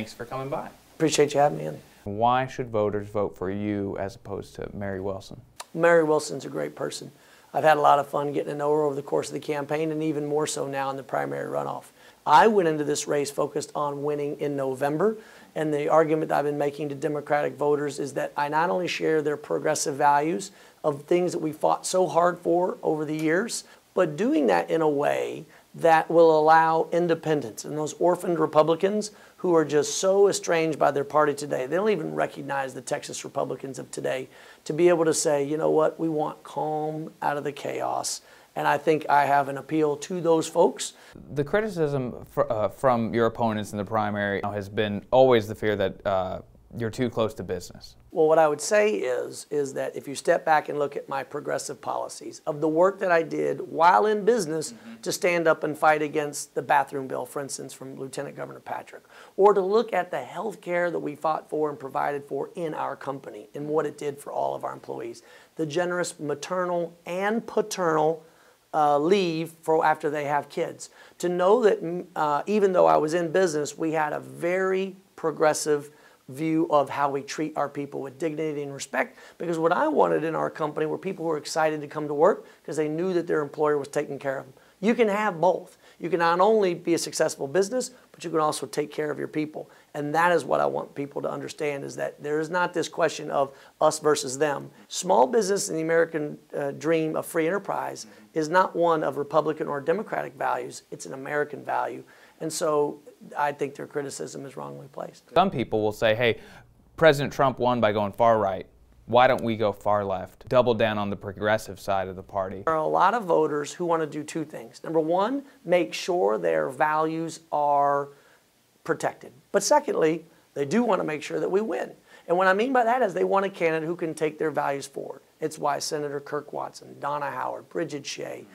Thanks for coming by. Appreciate you having me in. Why should voters vote for you as opposed to Mary Wilson? Mary Wilson's a great person. I've had a lot of fun getting to know her over the course of the campaign, and even more so now in the primary runoff. I went into this race focused on winning in November, and the argument that I've been making to Democratic voters is that I not only share their progressive values of things that we fought so hard for over the years, but doing that in a way that will allow independents and those orphaned Republicans who are just so estranged by their party today. They don't even recognize the Texas Republicans of today, to be able to say, you know what, we want calm out of the chaos. And I think I have an appeal to those folks. The criticism from your opponents in the primary has been always the fear that you're too close to business. Well, what I would say is that if you step back and look at my progressive policies, of the work that I did while in business to stand up and fight against the bathroom bill, for instance, from Lieutenant Governor Patrick, or to look at the health care that we fought for and provided for in our company and what it did for all of our employees, the generous maternal and paternal leave for after they have kids, to know that even though I was in business, we had a very progressive view of how we treat our people with dignity and respect, because what I wanted in our company were people who were excited to come to work because they knew that their employer was taking care of them. You can have both. You can not only be a successful business, but you can also take care of your people. And that is what I want people to understand, is that there is not this question of us versus them. Small business and the American dream of free enterprise is not one of Republican or Democratic values. It's an American value. And so I think their criticism is wrongly placed. Some people will say, hey, President Trump won by going far right. Why don't we go far left? Double down on the progressive side of the party. There are a lot of voters who want to do two things. Number one, make sure their values are protected. But secondly, they do want to make sure that we win. And what I mean by that is they want a candidate who can take their values forward. It's why Senator Kirk Watson, Donna Howard, Bridget Shea,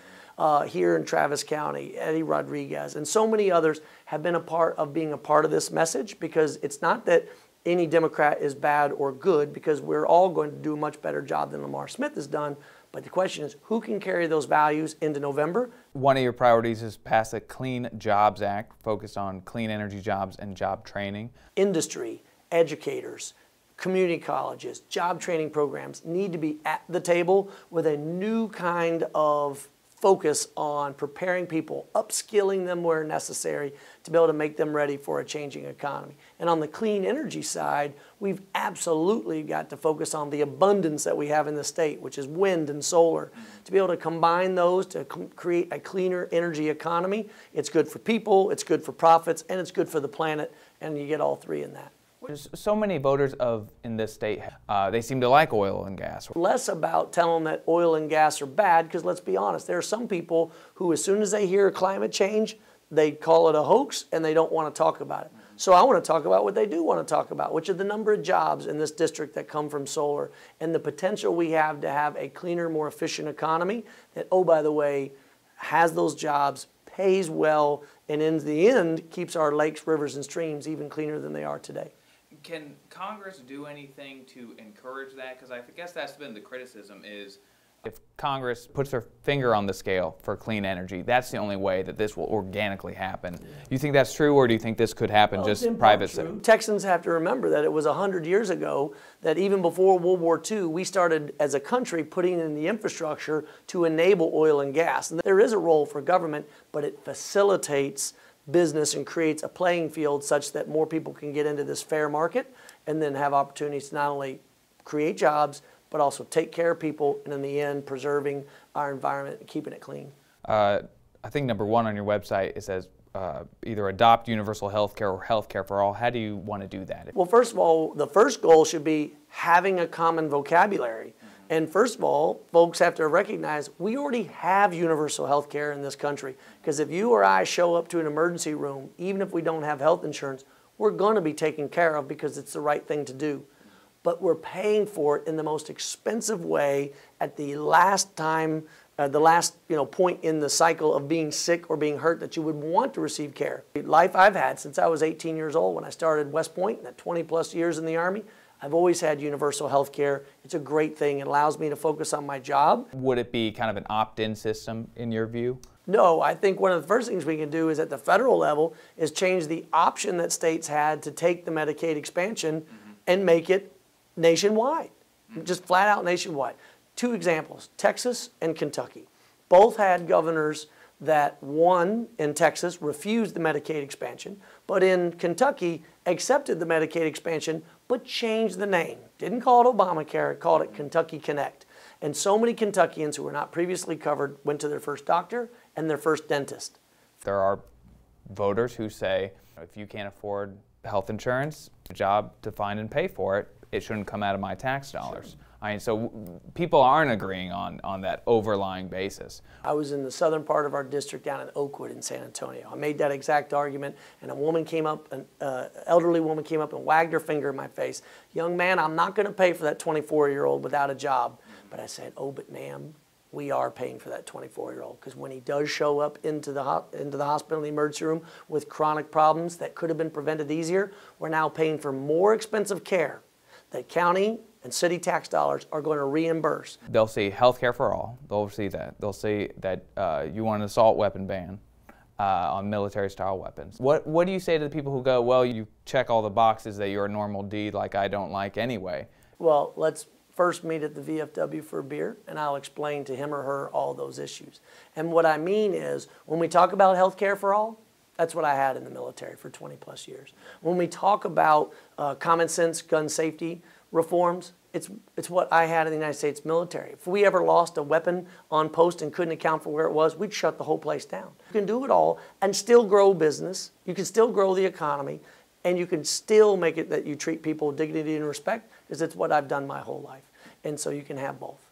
here in Travis County, Eddie Rodriguez, and so many others have been a part of being a part of this message, because it's not that any Democrat is bad or good, because we're all going to do a much better job than Lamar Smith has done. But the question is, who can carry those values into November? One of your priorities is pass a Clean Jobs Act focused on clean energy jobs and job training. Industry, educators, community colleges, job training programs need to be at the table with a new kind of focus on preparing people, upskilling them where necessary to be able to make them ready for a changing economy. And on the clean energy side, we've absolutely got to focus on the abundance that we have in the state, which is wind and solar. To be able to combine those to create a cleaner energy economy, it's good for people, it's good for profits, and it's good for the planet, and you get all three in that. There's so many voters in this state, they seem to like oil and gas. Less about telling them that oil and gas are bad, because let's be honest, there are some people who, as soon as they hear climate change, they call it a hoax and they don't want to talk about it. So I want to talk about what they do want to talk about, which are the number of jobs in this district that come from solar, and the potential we have to have a cleaner, more efficient economy that, oh, by the way, has those jobs, pays well, and in the end keeps our lakes, rivers, and streams even cleaner than they are today. Can Congress do anything to encourage that? Because I guess that's been the criticism, is if Congress puts their finger on the scale for clean energy, that's the only way that this will organically happen. Do you think that's true, or do you think this could happen just private? Texans have to remember that it was 100 years ago that even before World War II, we started as a country putting in the infrastructure to enable oil and gas. And there is a role for government, but it facilitates business and creates a playing field such that more people can get into this fair market and then have opportunities to not only create jobs, but also take care of people, and in the end, preserving our environment and keeping it clean. I think number one on your website, it says either adopt universal health care or health care for all. How do you want to do that? Well, first of all, the first goal should be having a common vocabulary. And first of all, folks have to recognize we already have universal health care in this country. Because if you or I show up to an emergency room, even if we don't have health insurance, we're going to be taken care of because it's the right thing to do. But we're paying for it in the most expensive way at the last time, point in the cycle of being sick or being hurt that you would want to receive care. The life I've had since I was 18 years old when I started West Point, and at 20 plus years in the Army, I've always had universal health care. It's a great thing. It allows me to focus on my job. Would it be kind of an opt-in system in your view? No, I think one of the first things we can do is at the federal level is change the option that states had to take the Medicaid expansion and make it nationwide, just flat out nationwide. Two examples, Texas and Kentucky. Both had governors that, one in Texas refused the Medicaid expansion, but in Kentucky accepted the Medicaid expansion but changed the name. Didn't call it Obamacare, called it Kentucky Connect. And so many Kentuckians who were not previously covered went to their first doctor and their first dentist. There are voters who say, if you can't afford health insurance, it's a job to find and pay for it. It shouldn't come out of my tax dollars. Sure. I mean, so people aren't agreeing on that overlying basis. I was in the southern part of our district down in Oakwood in San Antonio. I made that exact argument, and a woman came up, an elderly woman came up and wagged her finger in my face. Young man, I'm not going to pay for that 24-year-old without a job. But I said, oh, but ma'am, we are paying for that 24-year-old, because when he does show up into the hospital in the emergency room with chronic problems that could have been prevented easier, we're now paying for more expensive care that county and city tax dollars are going to reimburse. They'll see health care for all. They'll see that. They'll see that you want an assault weapon ban on military-style weapons. What do you say to the people who go, well, you check all the boxes that you're a normal deed like I don't like anyway? Well, let's first meet at the VFW for a beer, and I'll explain to him or her all those issues. And what I mean is, when we talk about health care for all, that's what I had in the military for 20+ years. When we talk about common sense gun safety reforms, it's what I had in the United States military. If we ever lost a weapon on post and couldn't account for where it was, we'd shut the whole place down. You can do it all and still grow business. You can still grow the economy, and you can still make it that you treat people with dignity and respect, because it's what I've done my whole life. And so you can have both.